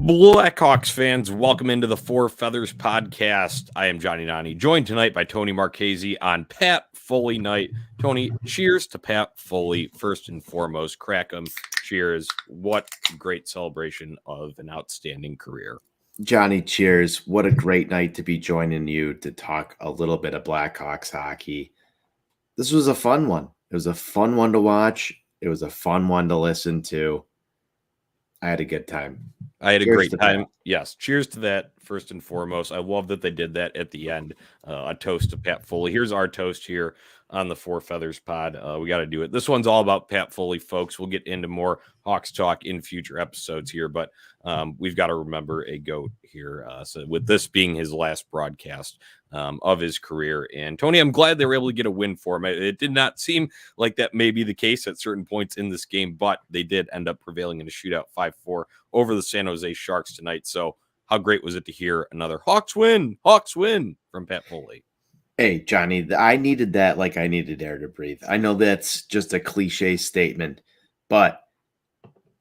Blackhawks fans, welcome into the Four Feathers podcast. I am Jonnie and Tony, joined tonight by Tony Marchese on Pat Foley night. Tony, cheers to Pat Foley, first and foremost. Crack 'em. Cheers. What great celebration of an outstanding career. Jonnie, cheers. What a great night to be joining you to talk a little bit of Blackhawks hockey. This was a fun one. It was a fun one to watch. It was a fun one to listen to. I had a good time. I had a great time. Yes. Cheers to that, first and foremost. I love that they did that at the end. A toast to Pat Foley. Here's our toast here on the Four Feathers pod. We got to do it. This one's all about Pat Foley, folks. We'll get into more Hawks talk in future episodes here, but we've got to remember a GOAT here. So with this being his last broadcast of his career. And Tony, I'm glad they were able to get a win for him. It did not seem like that may be the case at certain points in this game, but they did end up prevailing in a shootout 5-4 over the San Jose Sharks tonight. So how great was it to hear another Hawks win from Pat Foley? Hey, Jonnie, I needed that like I needed air to breathe. I know that's just a cliche statement, but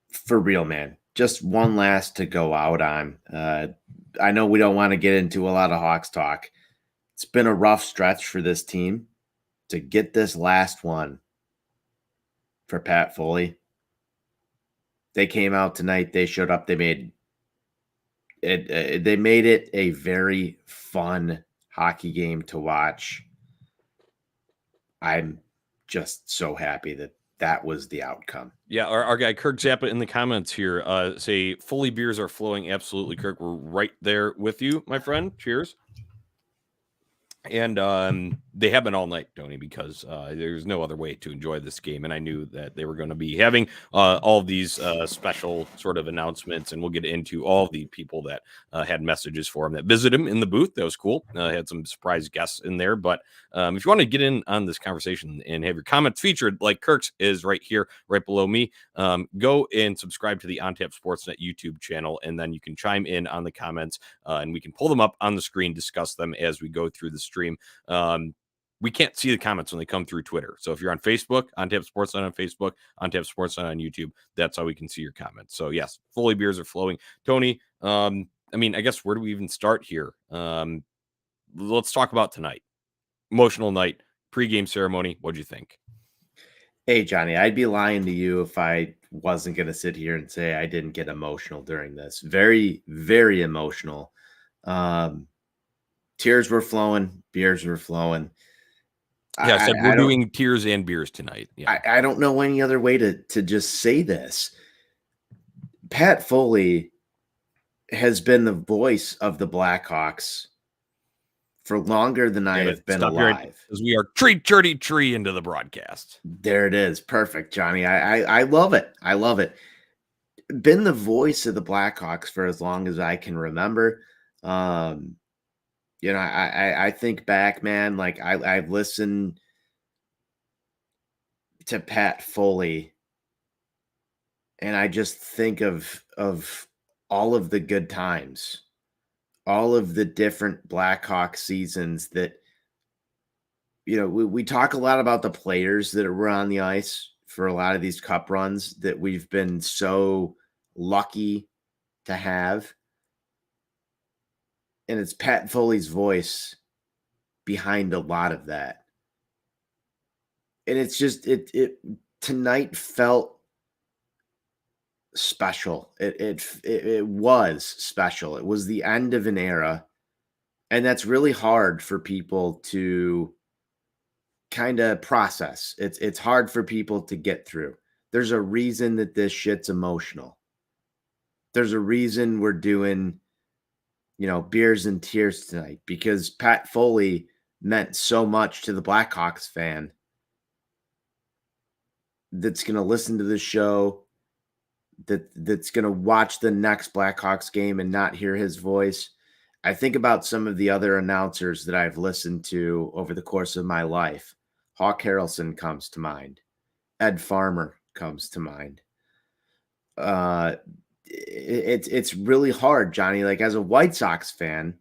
for real, man, just one last to go out on. I know we don't want to get into a lot of Hawks talk. It's been a rough stretch for this team. To get this last one for Pat Foley, they came out tonight. They showed up. They made it. They made it a very fun hockey game to watch. I'm just so happy that that was the outcome. Yeah, our guy Kirk Zappa in the comments here say Foley beers are flowing. Absolutely, Kirk. We're right there with you, my friend. Cheers. And they have been all night, Tony, because there's no other way to enjoy this game. And I knew that they were going to be having all of these special sort of announcements. And we'll get into all the people that had messages for him that visited him in the booth. That was cool. Had some surprise guests in there. But if you want to get in on this conversation and have your comments featured, like Kirk's is right here, right below me, go and subscribe to the On Tap Sportsnet YouTube channel. And then you can chime in on the comments and we can pull them up on the screen, discuss them as we go through the stream. We can't see the comments when they come through Twitter. So if you're on Facebook, On Tap Sportsnet on Facebook, On Tap Sportsnet on YouTube, that's how we can see your comments. So yes, Foley beers are flowing. Tony, I guess where do we even start here? Let's talk about tonight. Emotional night, pregame ceremony. What'd you think? Hey, Jonnie, I'd be lying to you if I wasn't going to sit here and say I didn't get emotional during this. Very, very emotional. Tears were flowing, beers were flowing. Yeah, we're doing tears and beers tonight. Yeah. I don't know any other way to just say this. Pat Foley has been the voice of the Blackhawks for longer than I have been alive. As we are tree into the broadcast. There it is. Perfect, Jonnie. I love it. I love it. Been the voice of the Blackhawks for as long as I can remember. I think back, man, like I've listened to Pat Foley and I just think of all of the good times, all of the different Blackhawk seasons that, we talk a lot about the players that were on the ice for a lot of these cup runs that we've been so lucky to have. And it's Pat Foley's voice behind a lot of that. And it's just, it tonight felt special. It was special. It was the end of an era. And that's really hard for people to kind of process. It's hard for people to get through. There's a reason that this shit's emotional. There's a reason we're doing beers and tears tonight, because Pat Foley meant so much to the Blackhawks fan that's going to listen to the show, that's going to watch the next Blackhawks game and not hear his voice. I think about some of the other announcers that I've listened to over the course of my life. Hawk Harrelson comes to mind. Ed Farmer comes to mind. It's really hard, Jonnie. Like, as a White Sox fan,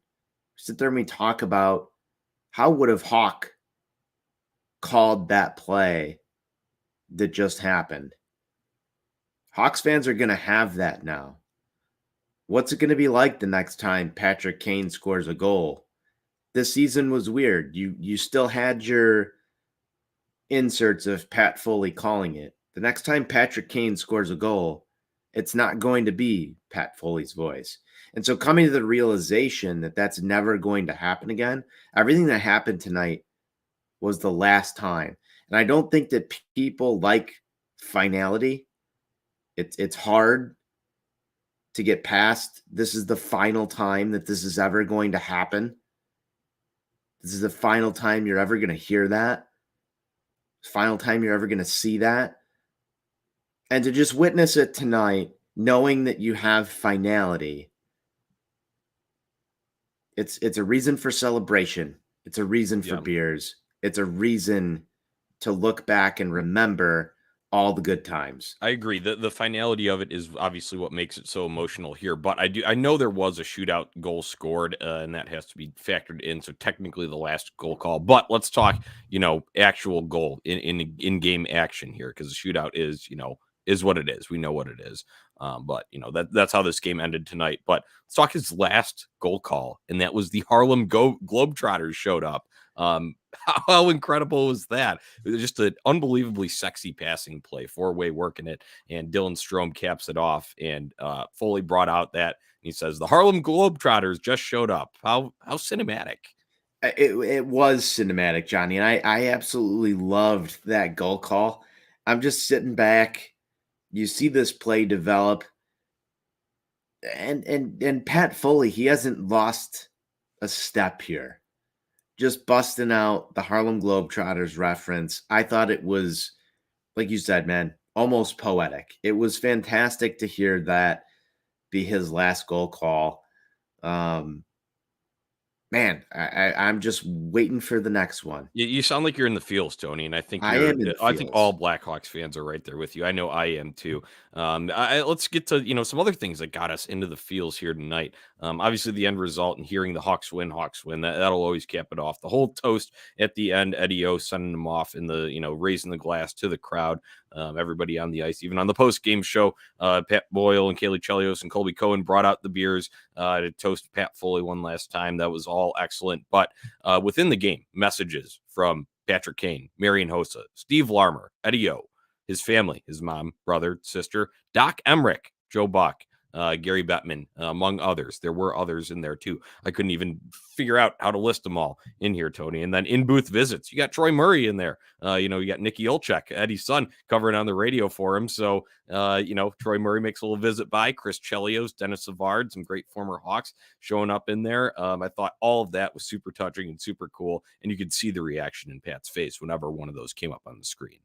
sit there and we talk about how would have Hawk called that play that just happened. Hawks fans are going to have that now. What's it going to be like the next time Patrick Kane scores a goal? This season was weird. You still had your inserts of Pat Foley calling it. The next time Patrick Kane scores a goal, it's not going to be Pat Foley's voice. And so coming to the realization that that's never going to happen again, everything that happened tonight was the last time. And I don't think that people like finality. It's hard to get past. This is the final time that this is ever going to happen. This is the final time you're ever going to hear that. Final time you're ever going to see that. And to just witness it tonight, knowing that you have finality, it's a reason for celebration. It's a reason for beers. It's a reason to look back and remember all the good times. I agree. The finality of it is obviously what makes it so emotional here. But I know there was a shootout goal scored, and that has to be factored in. So technically the last goal call. But let's talk, actual goal in game action here, because the shootout is what it is. We know what it is. But that's how this game ended tonight. But let's talk his last goal call, and that was the Harlem Globetrotters showed up. How incredible was that? It was just an unbelievably sexy passing play, four-way working it, and Dylan Strome caps it off. And Foley brought out that, and he says the Harlem Globetrotters just showed up. How cinematic! It was cinematic, Johnny, and I absolutely loved that goal call. I'm just sitting back. You see this play develop, and Pat Foley, he hasn't lost a step here. Just busting out the Harlem Globetrotters reference. I thought it was, like you said, man, almost poetic. It was fantastic to hear that be his last goal call. Man, I'm just waiting for the next one. You sound like you're in the feels, Tony, and I think I am in the I think feels. all Blackhawks fans are right there with you. I know I am too. Let's get to some other things that got us into the feels here tonight. Obviously the end result and hearing the Hawks win. That'll always cap it off. The whole toast at the end, Eddie O sending them off in the raising the glass to the crowd. Everybody on the ice, even on the post game show, Pat Boyle and Kaylee Chelios and Colby Cohen brought out the beers to toast Pat Foley one last time. That was all excellent. But within the game, messages from Patrick Kane, Marian Hossa, Steve Larmer, Eddie O, his family, his mom, brother, sister, Doc Emmerich, Joe Buck, Gary Bettman, among others. There were others in there too. I couldn't even figure out how to list them all in here, Tony. And then in booth visits, you got Troy Murray in there. You got Nikki Olchek, Eddie's son, covering on the radio for him. So, Troy Murray makes a little visit by. Chris Chelios, Dennis Savard, some great former Hawks showing up in there. I thought all of that was super touching and super cool. And you could see the reaction in Pat's face whenever one of those came up on the screen.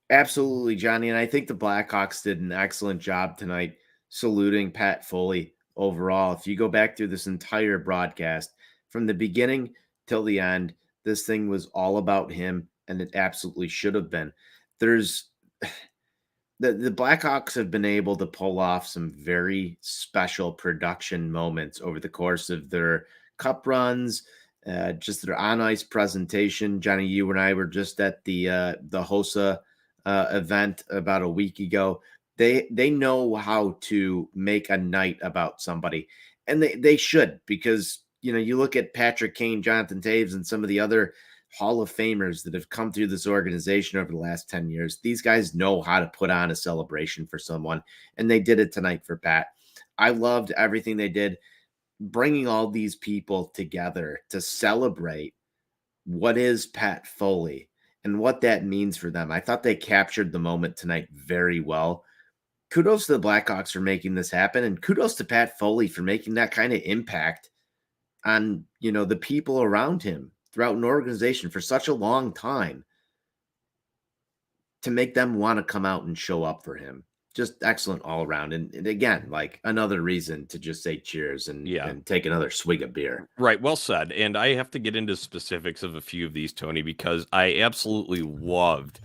Absolutely, Johnny. And I think the Blackhawks did an excellent job tonight saluting Pat Foley overall. If you go back through this entire broadcast from the beginning till the end, this thing was all about him, and it absolutely should have been. There's the Blackhawks have been able to pull off some very special production moments over the course of their cup runs, just their on ice presentation. Johnny, you and I were just at the Hossa event about a week ago. They know how to make a night about somebody, and they should, because you look at Patrick Kane, Jonathan Toews, and some of the other Hall of Famers that have come through this organization over the last 10 years. These guys know how to put on a celebration for someone, and they did it tonight for Pat. I loved everything they did, bringing all these people together to celebrate what is Pat Foley and what that means for them. I thought they captured the moment tonight very well. Kudos to the Blackhawks for making this happen, and kudos to Pat Foley for making that kind of impact on, the people around him throughout an organization for such a long time, to make them want to come out and show up for him. Just excellent all around. And again, like another reason to just say cheers and take another swig of beer. Right. Well said. And I have to get into specifics of a few of these, Tony, because I absolutely loved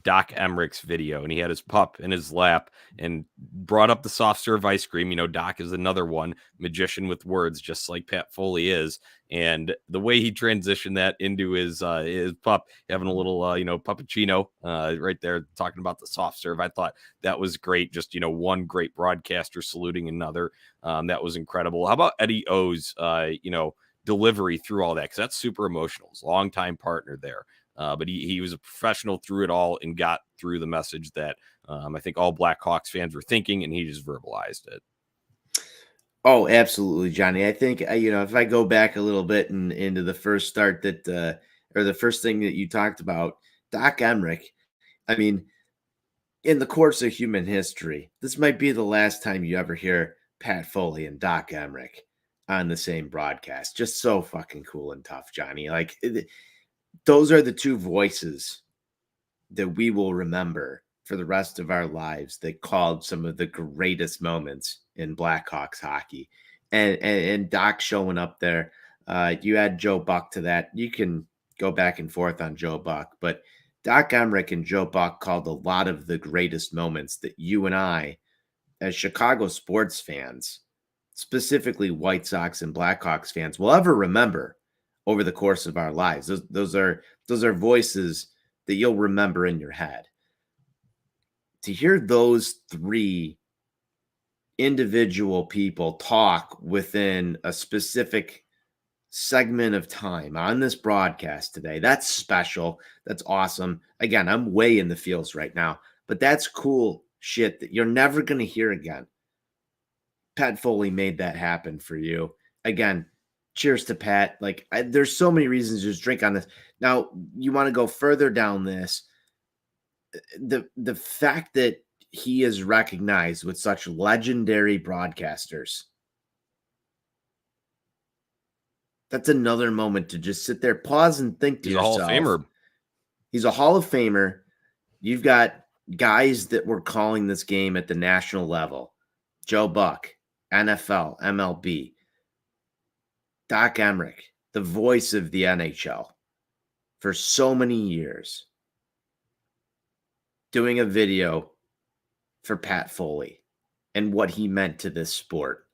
Doc Emmerich's video, and he had his pup in his lap and brought up the soft serve ice cream. You know, Doc is another one, magician with words, just like Pat Foley is. And the way he transitioned that into his pup, having a little, puppuccino right there, talking about the soft serve. I thought that was great. Just, one great broadcaster saluting another. That was incredible. How about Eddie O's, delivery through all that? Because that's super emotional. He's a longtime partner there. But he was a professional through it all and got through the message that I think all Blackhawks fans were thinking, and he just verbalized it. Oh, absolutely, Johnny. I think, if I go back a little bit and into the first start or the first thing that you talked about, Doc Emmerich, I mean, in the course of human history, this might be the last time you ever hear Pat Foley and Doc Emmerich on the same broadcast. Just so fucking cool and tough, Johnny. Like, those are the two voices that we will remember for the rest of our lives that called some of the greatest moments in Blackhawks hockey. And Doc showing up there. You add Joe Buck to that. You can go back and forth on Joe Buck, but Doc Emmerich and Joe Buck called a lot of the greatest moments that you and I, as Chicago sports fans, specifically White Sox and Blackhawks fans, will ever remember over the course of our lives. Those are voices that you'll remember in your head. To hear those three individual people talk within a specific segment of time on this broadcast today, that's special. That's awesome. Again, I'm way in the feels right now, but that's cool shit that you're never going to hear again. Pat Foley made that happen for you. Again, cheers to Pat. Like, there's so many reasons to just drink on this. Now, you want to go further down this. The fact that he is recognized with such legendary broadcasters, that's another moment to just sit there, pause, and think to yourself. He's a Hall of Famer. He's a Hall of Famer. You've got guys that were calling this game at the national level. Joe Buck, NFL, MLB. Doc Emmerich, the voice of the NHL for so many years, doing a video for Pat Foley and what he meant to this sport.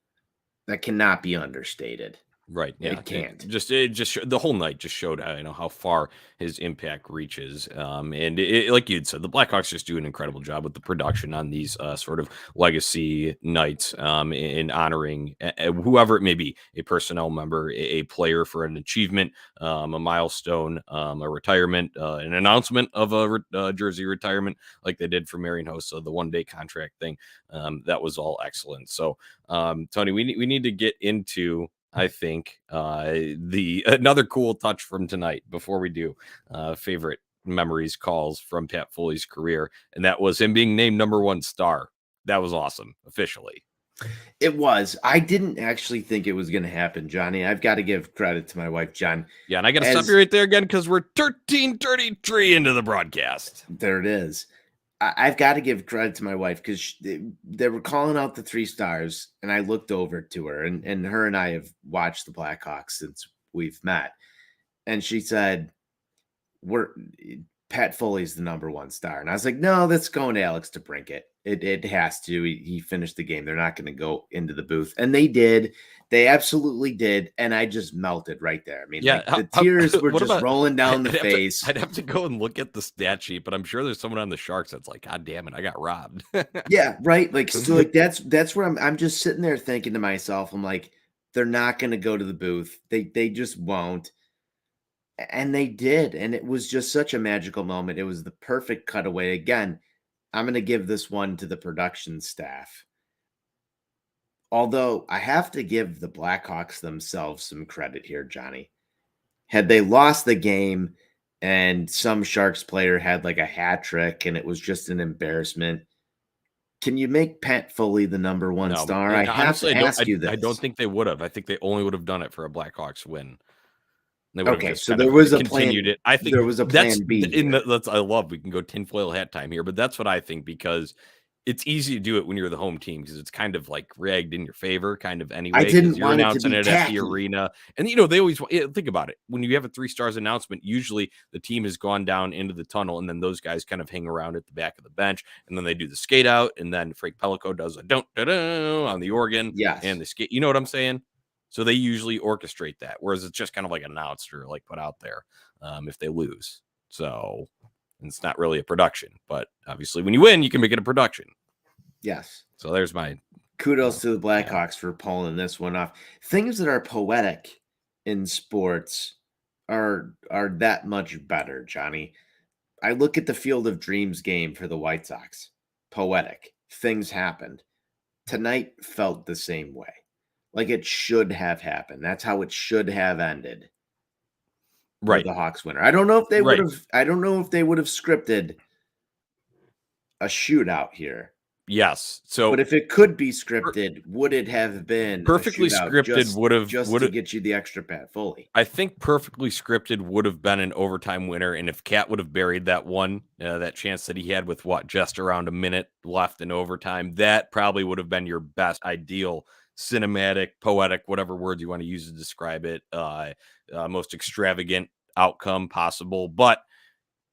That cannot be understated. Right. Yeah. It can't. The whole night just showed how far his impact reaches. And like you'd said, the Blackhawks just do an incredible job with the production on these sort of legacy nights in honoring whoever it may be, a personnel member, a player for an achievement, a milestone, a retirement, an announcement of a jersey retirement like they did for Marian Hossa, the one-day contract thing. That was all excellent. So, Tony, we need to get into, I think, the another cool touch from tonight before we do favorite memories calls from Pat Foley's career, and that was him being named #1 star. That was awesome, officially. It was. I didn't actually think it was going to happen, Johnny. I've got to give credit to my wife, John. Yeah, and I got to stop you right there again because we're 13:33 into the broadcast. There it is. I've got to give credit to my wife because they were calling out the 3 stars, and I looked over to her, and her and I have watched the Blackhawks since we've met. And she said, Pat Foley's the #1 star. And I was like, no, that's going to Alex DeBrincat. It has to. He finished the game. They're not going to go into the booth. And they did. They absolutely did. And I just melted right there. I mean, yeah, the tears were just rolling down the face. I'd have to go and look at the stat sheet, but I'm sure there's someone on the Sharks that's like, God damn it, I got robbed. Yeah, right. Like, so like that's where I'm just sitting there thinking to myself, I'm like, they're not going to go to the booth. They just won't. And they did. And it was just such a magical moment. It was the perfect cutaway. Again, I'm going to give this one to the production staff. Although I have to give the Blackhawks themselves some credit here, Johnny. Had they lost the game and some Sharks player had like a hat trick and it was just an embarrassment, can you make Pat Foley the #1 star? I have to ask you this. I don't think they would have. I think they only would have done it for a Blackhawks win. Okay, so there was a continued plan. It. I think there was a plan B. I love. We can go tinfoil hat time here, but that's what I think, because it's easy to do it when you're the home team because it's kind of like rigged in your favor, kind of I anyway, because didn't you're want it to announcing be it at the tacky. arena. And, they always think about it. When you have a 3 stars announcement, usually the team has gone down into the tunnel, and then those guys kind of hang around at the back of the bench, and then they do the skate out, and then Frank Pellico does a don't on the organ Yes. and the skate. You know what I'm saying? So they usually orchestrate that, whereas it's just kind of like announced or like put out there if they lose. So it's not really a production, but obviously when you win, you can make it a production. Yes. So there's my kudos to the Blackhawks for pulling this one off. Things that are poetic in sports are that much better, Johnny. I look at the Field of Dreams game for the White Sox. Poetic. Things happened. Tonight felt the same way. Like it should have happened. That's how it should have ended. right. The Hawks winner. I don't know if they Right. would have scripted a shootout here. Yes. So But if it could be scripted, would it have been perfectly a shootout scripted would have to get you the extra Pat Foley? I think perfectly scripted would have been an overtime winner, and if Cat would have buried that one, that chance that he had with just around a minute left in overtime, that probably would have been your best ideal cinematic, poetic, whatever words you want to use to describe it, most extravagant outcome possible. But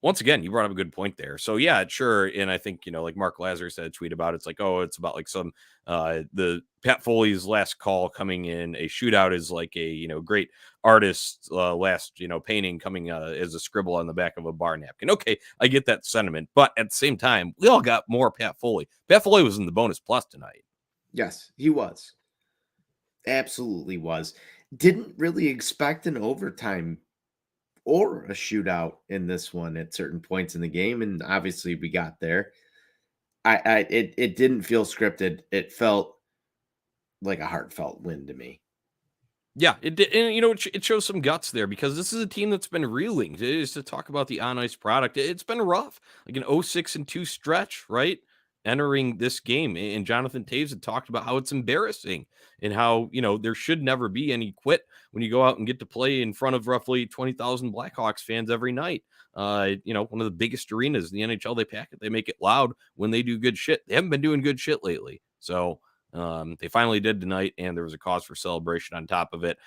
once again, you brought up a good point there. So yeah, sure. And I think, like Mark Lazar said, a tweet about it. It's like, oh, it's about like some the Pat Foley's last call coming in a shootout is like a, great artist's last, painting coming as a scribble on the back of a bar napkin. Okay, I get that sentiment. But at the same time, we all got more Pat Foley. Pat Foley was in the bonus plus tonight. Yes, he was. Absolutely was. Didn't really expect an overtime or a shootout in this one at certain points in the game, and obviously we got there. It didn't feel scripted. It felt like a heartfelt win to me. Yeah, it did, and it shows some guts there because this is a team that's been reeling. Just to talk about the on ice product, it's been rough, like an 0-6-2 stretch, right? Entering this game, and Jonathan Taves had talked about how it's embarrassing and how there should never be any quit when you go out and get to play in front of roughly 20,000 Blackhawks fans every night. One of the biggest arenas in the NHL. They pack it, they make it loud when they do good shit. They haven't been doing good shit lately, so. They finally did tonight, and there was a cause for celebration on top of it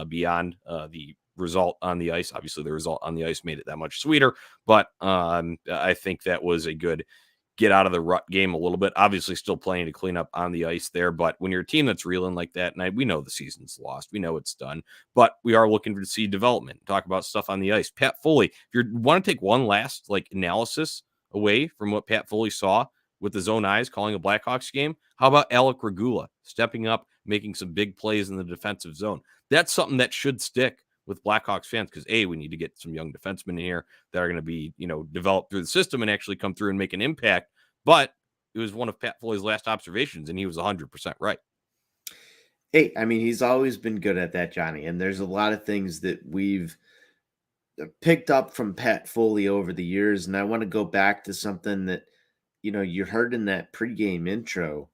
beyond the result on the ice. Obviously, the result on the ice made it that much sweeter, but I think that was a good get out of the rut game a little bit. Obviously, still playing to clean up on the ice there, but when you're a team that's reeling like that, and we know the season's lost, we know it's done, but we are looking to see development, talk about stuff on the ice. Pat Foley, if you want to take one last analysis away from what Pat Foley saw with his own eyes calling a Blackhawks game, how about Alec Regula stepping up, making some big plays in the defensive zone? That's something that should stick with Blackhawks fans because we need to get some young defensemen in here that are going to be, developed through the system and actually come through and make an impact. But it was one of Pat Foley's last observations, and he was 100% right. Hey, I mean, he's always been good at that, Johnny. And there's a lot of things that we've picked up from Pat Foley over the years. And I want to go back to something that, you heard in that pregame intro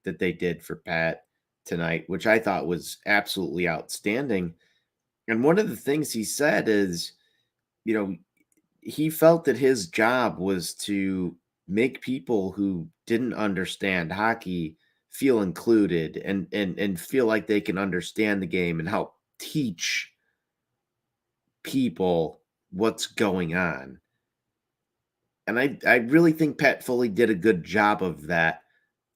that they did for Pat tonight, which I thought was absolutely outstanding. And one of the things he said is, he felt that his job was to make people who didn't understand hockey feel included and feel like they can understand the game and help teach people what's going on. And I really think Pat Foley did a good job of that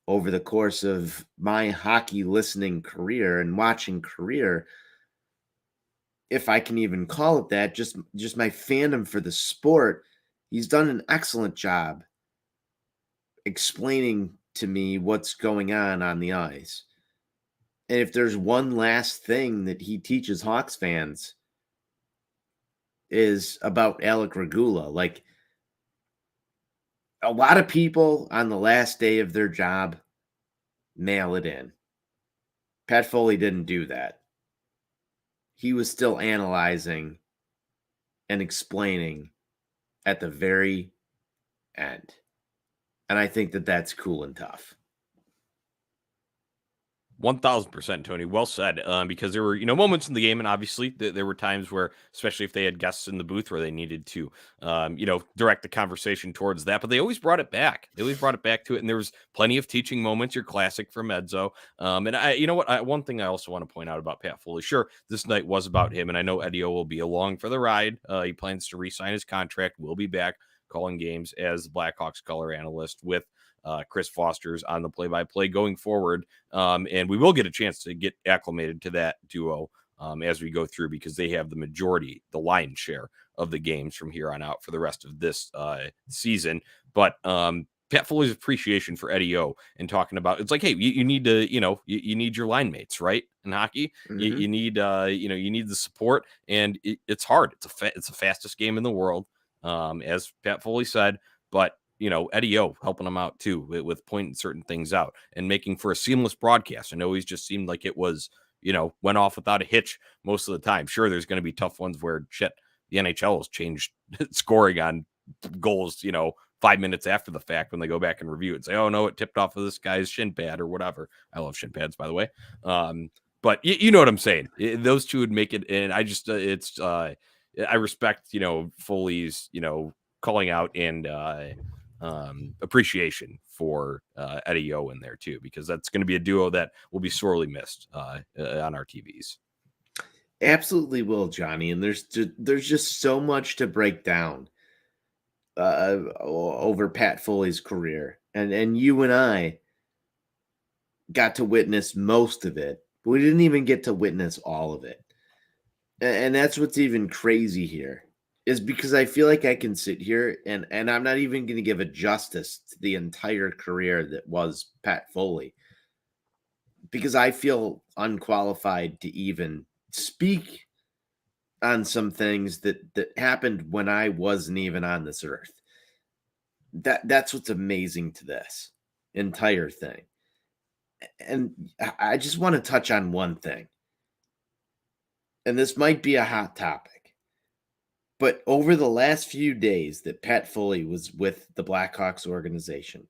over the course of my hockey listening career and watching career, if I can even call it that, just my fandom for the sport. He's done an excellent job explaining to me what's going on the ice. And if there's one last thing that he teaches Hawks fans is about Alec Regula. Like, a lot of people on the last day of their job mail it in. Pat Foley didn't do that. He was still analyzing and explaining at the very end. And I think that that's cool and tough. 1000%, Tony. Well said. Because there were, moments in the game, and obviously there were times where, especially if they had guests in the booth, where they needed to, direct the conversation towards that. But they always brought it back. They always brought it back to it, and there was plenty of teaching moments. Your classic from Edzo. And you know what? One thing I also want to point out about Pat Foley. Sure, this night was about him, and I know Eddie O will be along for the ride. He plans to re-sign his contract. Will be back calling games as the Blackhawks color analyst with Chris Foster's on the play-by-play going forward. And we will get a chance to get acclimated to that duo as we go through, because they have the majority, the lion's share of the games from here on out for the rest of this season. But Pat Foley's appreciation for Eddie O and talking about, it's like, hey, you need to, you need your line mates, right? In hockey, you need, you need the support, and it's hard. It's the fastest game in the world, as Pat Foley said, but Eddie O helping him out too with pointing certain things out and making for a seamless broadcast. I know he's just seemed like it was, went off without a hitch most of the time. Sure, there's going to be tough ones where the NHL has changed scoring on goals, 5 minutes after the fact when they go back and review it and say, oh no, it tipped off of this guy's shin pad or whatever. I love shin pads, by the way. But you know what I'm saying? Those two would make it. And I just, I respect, Foley's, calling out and, appreciation for Eddie O in there too, because that's going to be a duo that will be sorely missed on our TVs. Absolutely will, Johnny. And there's just so much to break down over Pat Foley's career, and you and I got to witness most of it, but we didn't even get to witness all of it. And that's what's even crazy here, is because I feel like I can sit here and I'm not even going to give a justice to the entire career that was Pat Foley, because I feel unqualified to even speak on some things that happened when I wasn't even on this earth. That's what's amazing to this entire thing. And I just want to touch on one thing. And this might be a hot topic. But over the last few days that Pat Foley was with the Blackhawks organization,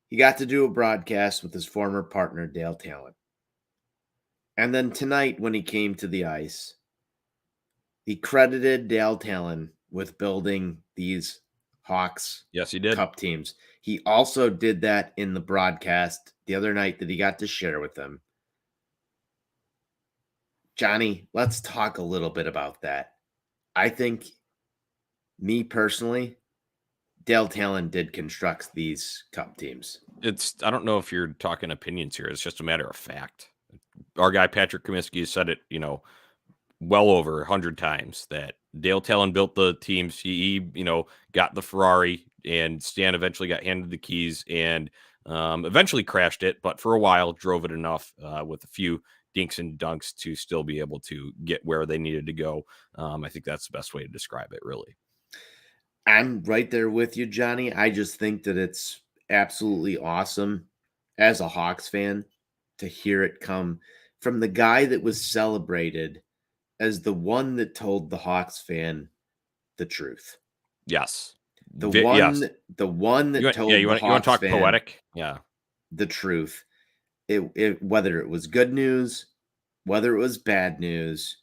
he got to do a broadcast with his former partner, Dale Talon. And then tonight, when he came to the ice, he credited Dale Talon with building these Hawks Yes, he did. Cup teams. He also did that in the broadcast the other night that he got to share with them. Johnny, let's talk a little bit about that. I think, me personally, Dale Talon did construct these Cup teams. I don't know if you're talking opinions here. It's just a matter of fact. Our guy, Patrick Comiskey, has said it, well over 100 times that Dale Talon built the teams. He got the Ferrari, and Stan eventually got handed the keys and eventually crashed it, but for a while drove it enough with a few dinks and dunks to still be able to get where they needed to go. I think that's the best way to describe it, really. I'm right there with you, Johnny. I just think that it's absolutely awesome as a Hawks fan to hear it come from the guy that was celebrated as the one that told the Hawks fan the truth. Yes. The one that told the Hawks talk fan poetic? Yeah. the truth. Whether it was good news, whether it was bad news,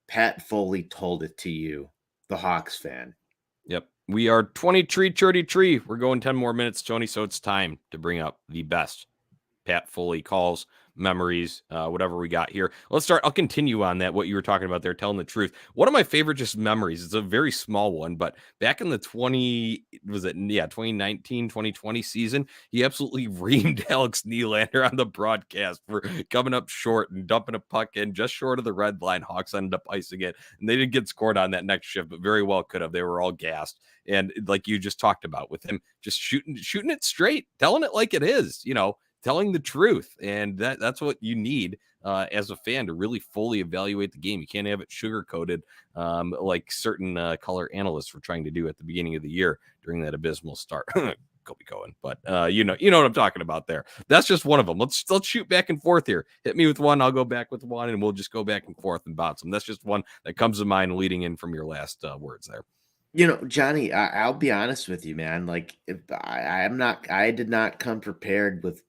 Pat Foley told it to you, the Hawks fan. Yep. We are 23:33. We're going 10 more minutes, Tony, so it's time to bring up the best Pat Foley calls, memories, whatever we got here. Let's start. I'll continue on that, what you were talking about there, telling the truth. One of my favorite just memories, it's a very small one, but back in the 2019, 2020 season, he absolutely reamed Alex Nylander on the broadcast for coming up short and dumping a puck in just short of the red line. Hawks ended up icing it, and they didn't get scored on that next shift, but very well could have. They were all gassed. And like you just talked about with him, just shooting it straight, telling it like it is, telling the truth. And that's what you need as a fan to really fully evaluate the game. You can't have it sugar coated like certain color analysts were trying to do at the beginning of the year during that abysmal start. Kobe Cohen, but you know what I'm talking about there. That's just one of them. Let's shoot back and forth here. Hit me with one, I'll go back with one, and we'll just go back and forth and bounce them. That's just one that comes to mind leading in from your last words there. Johnny, I'll be honest with you, man. Like, if I did not come prepared with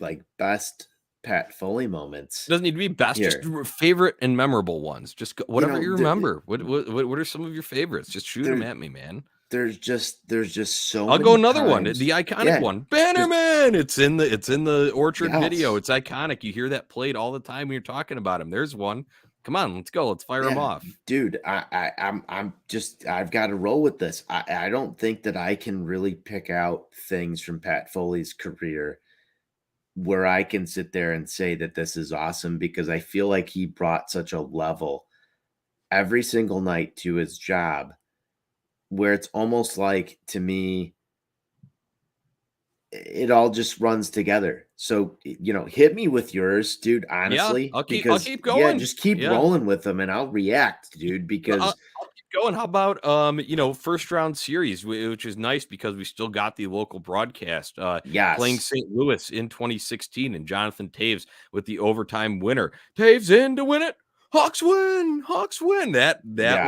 like best Pat Foley moments. Doesn't need to be best, here. just favorite and memorable ones. Just whatever you remember. What are some of your favorites? Just shoot them at me, man. There's just so I'll many go another times. one, the iconic one. Bannerman. It's in the Orchard video. It's iconic. You hear that played all the time when you're talking about him. There's one. Come on, let's go. Let's fire him off. Dude, I've got to roll with this. I don't think that I can really pick out things from Pat Foley's career where I can sit there and say that this is awesome, because I feel like he brought such a level every single night to his job where it's almost like, to me, it all just runs together. So, hit me with yours, dude, honestly. I'll keep going. Yeah, just keep rolling with them and I'll react, dude, because I'll keep going. How about first round series, which is nice because we still got the local broadcast playing St. Louis in 2016, and Jonathan Toews with the overtime winner. Toews in to win it. Hawks win. That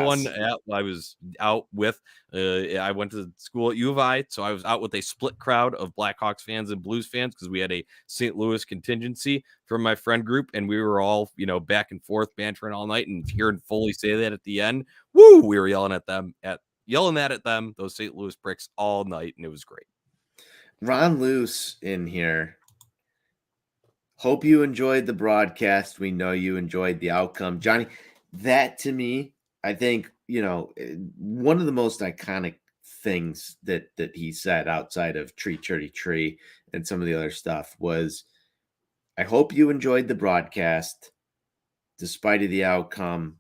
one I was out with. I went to school at U of I, so I was out with a split crowd of Blackhawks fans and Blues fans, because we had a St. Louis contingency from my friend group, and we were all back and forth bantering all night. And hearing Foley say that at the end, woo, we were yelling at them, those St. Louis pricks, all night, and it was great. Ron Luce in here. Hope you enjoyed the broadcast. We know you enjoyed the outcome. Johnny, that to me, I think, one of the most iconic things that he said outside of Tree Churdy Tree and some of the other stuff was, I hope you enjoyed the broadcast despite of the outcome,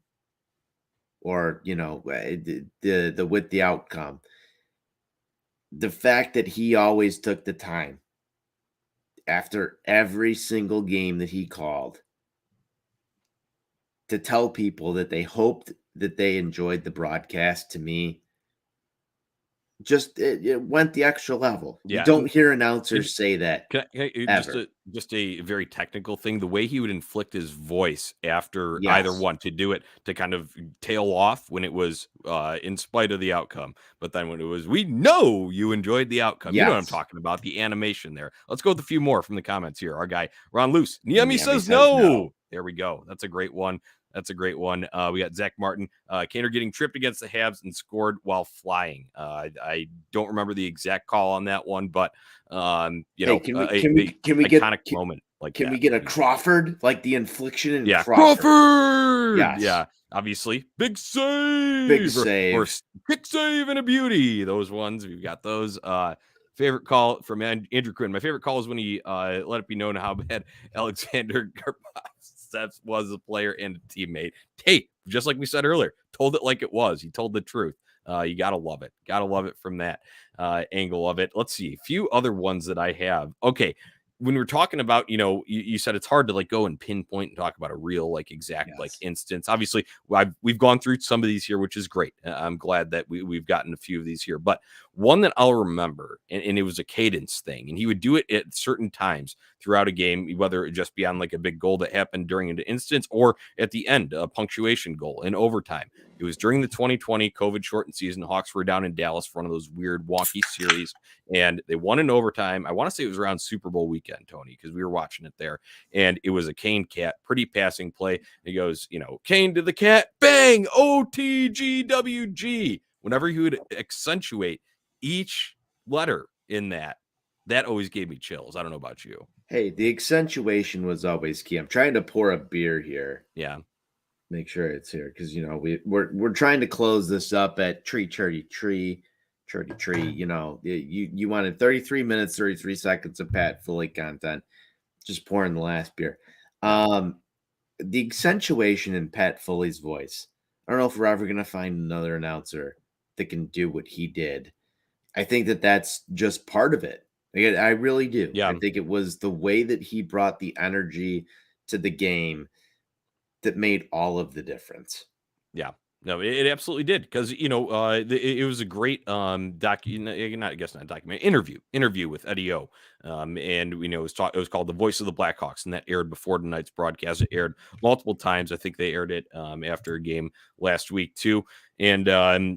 or, the with the outcome. The fact that he always took the time after every single game that he called to tell people that they hoped that they enjoyed the broadcast, to me, just it went the extra level. Yeah. You don't hear announcers say that. Just a very technical thing. The way he would inflict his voice after either one, to do it, to kind of tail off when it was in spite of the outcome. But then when it was, we know you enjoyed the outcome. You know what I'm talking about, the animation there. Let's go with a few more from the comments here. Our guy, Ron Luce. Niemi says no. There we go. That's a great one. We got Zach Martin. Kaner getting tripped against the Habs and scored while flying. I don't remember the exact call on that one, but can we get iconic moment like that? Can we get a Crawford, like the infliction in Crawford? Yes. Yeah, obviously, big save, or kick save and a beauty. Those ones, we've got those. Favorite call from Andrew Quinn. My favorite call is when he let it be known how bad Alexander Garbacz was a player and a teammate. Hey, just like we said earlier, told it like it was. He told the truth. You gotta love it. Gotta love it from that angle of it. Let's see a few other ones that I have. Okay, when we're talking about, you said it's hard to go and pinpoint and talk about a real exact instance. Obviously, we've gone through some of these here, which is great. I'm glad that we've gotten a few of these here, but one that I'll remember, and it was a cadence thing, and he would do it at certain times throughout a game, whether it just be on a big goal that happened during an instance or at the end, a punctuation goal in overtime. It was during the 2020 COVID shortened season. Hawks were down in Dallas for one of those weird wonky series, and they won in overtime. I want to say it was around Super Bowl weekend, Tony, because we were watching it there, and it was a Kane cat, pretty passing play. He goes, Kane to the cat, bang, OTGWG. Whenever he would accentuate each letter in that always gave me chills. I don't know about you. Hey, the accentuation was always key. I'm trying to pour a beer here. Yeah. Make sure it's here, because we're trying to close this up at Tree Churdy Tree. You wanted 33 minutes, 33 seconds of Pat Foley content. Just pouring the last beer. The accentuation in Pat Foley's voice. I don't know if we're ever gonna find another announcer that can do what he did. I think that's just part of it. I really do. Yeah. I think it was the way that he brought the energy to the game that made all of the difference. Yeah, no, it absolutely did, because it was a great interview with Eddie O, and it was called The Voice of the Blackhawks, and that aired before tonight's broadcast. It aired multiple times. I think they aired it after a game last week too. And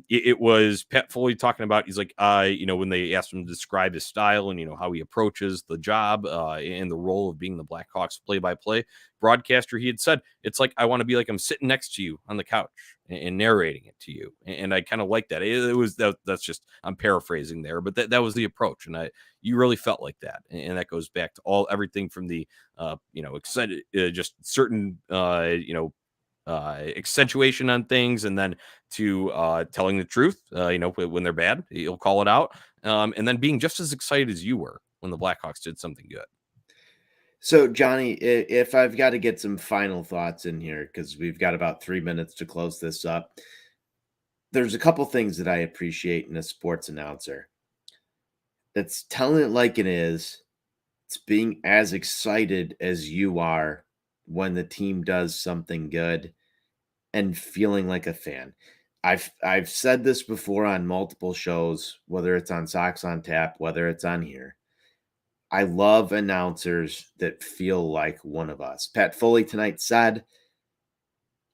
it was Pat Foley talking about, he's like, when they asked him to describe his style and, how he approaches the job and the role of being the Blackhawks play-by-play broadcaster, he had said, it's like, I want to be like I'm sitting next to you on the couch and narrating it to you. And I kind of like that. It was that's just, I'm paraphrasing there, but that was the approach. And you really felt like that. And that goes back to everything from the, excited, just certain, accentuation on things, and then to telling the truth, when they're bad, you'll call it out, and then being just as excited as you were when the Blackhawks did something good. So, Jonnie, if I've got to get some final thoughts in here, because we've got about 3 minutes to close this up, there's a couple things that I appreciate in a sports announcer. That's telling it like it is. It's being as excited as you are when the team does something good and feeling like a fan. I've said this before on multiple shows, whether it's on Sox on Tap, whether it's on here. I love announcers that feel like one of us. Pat Foley tonight said,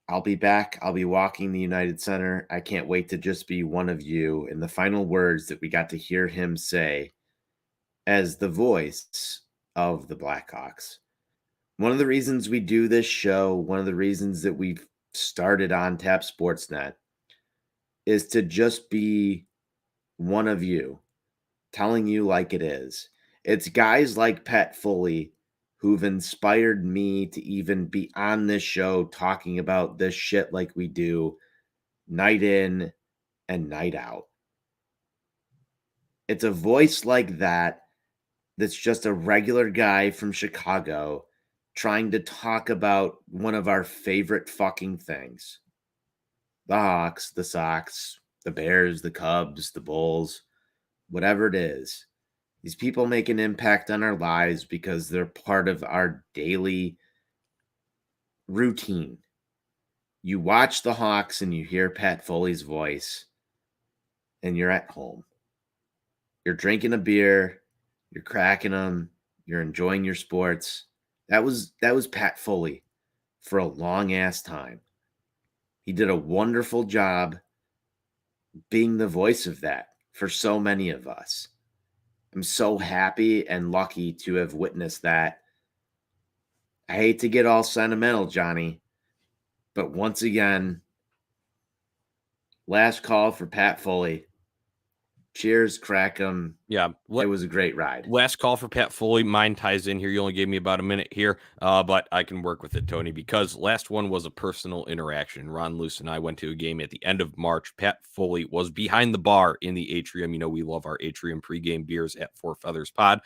I'll be back. I'll be walking the United Center. I can't wait to just be one of you. And the final words that we got to hear him say as the voice of the Blackhawks. One of the reasons we do this show, one of the reasons that we've started on Tap Sportsnet is to just be one of you, telling you like it is. It's guys like Pat Foley who've inspired me to even be on this show talking about this shit like we do night in and night out. It's a voice like that that's just a regular guy from Chicago trying to talk about one of our favorite fucking things. The Hawks, the Sox, the Bears, the Cubs, the Bulls, whatever it is. These people make an impact on our lives because they're part of our daily routine. You watch the Hawks and you hear Pat Foley's voice and you're at home. You're drinking a beer, you're cracking them, you're enjoying your sports. That was Pat Foley for a long ass time. He did a wonderful job being the voice of that for so many of us. I'm so happy and lucky to have witnessed that. I hate to get all sentimental, Jonnie, but once again, last call for Pat Foley. Cheers, crack 'em. Yeah, it was a great ride. Last call for Pat Foley. Mine ties in here. You only gave me about a minute here, but I can work with it, Tony, because last one was a personal interaction. Ron Luce and I went to a game at the end of March. Pat Foley was behind the bar in the atrium. We love our atrium pregame beers at Four Feathers Pod.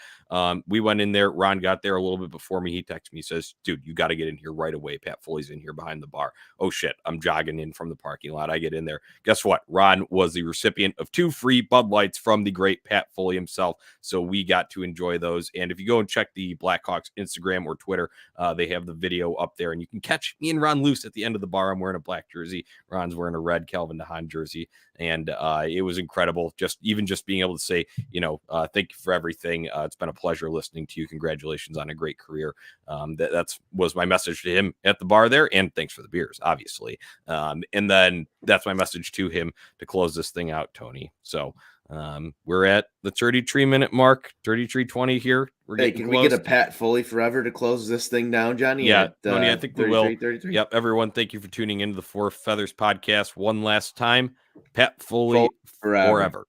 We went in there. Ron got there a little bit before me. He texted me, says, dude, you got to get in here right away. Pat Foley's in here behind the bar. Oh, shit. I'm jogging in from the parking lot. I get in there. Guess what? Ron was the recipient of 2 free Bud Lights from the great Pat Foley himself. So we got to enjoy those. And if you go and check the Blackhawks Instagram or Twitter, they have the video up there, and you can catch me and Ron Luce at the end of the bar. I'm wearing a black jersey. Ron's wearing a red Calvin DeHaan jersey. And it was incredible. Just being able to say, thank you for everything. It's been a pleasure listening to you. Congratulations on a great career. That was my message to him at the bar there. And thanks for the beers, obviously. And then that's my message to him to close this thing out, Tony. So we're at the 33-minute mark, 33:20 here. Hey, can we get a Pat Foley forever to close this thing down, Jonnie? Yeah, Tony, I think we will. 33? Yep, everyone, thank you for tuning into the Four Feathers podcast one last time. Pat Foley forever.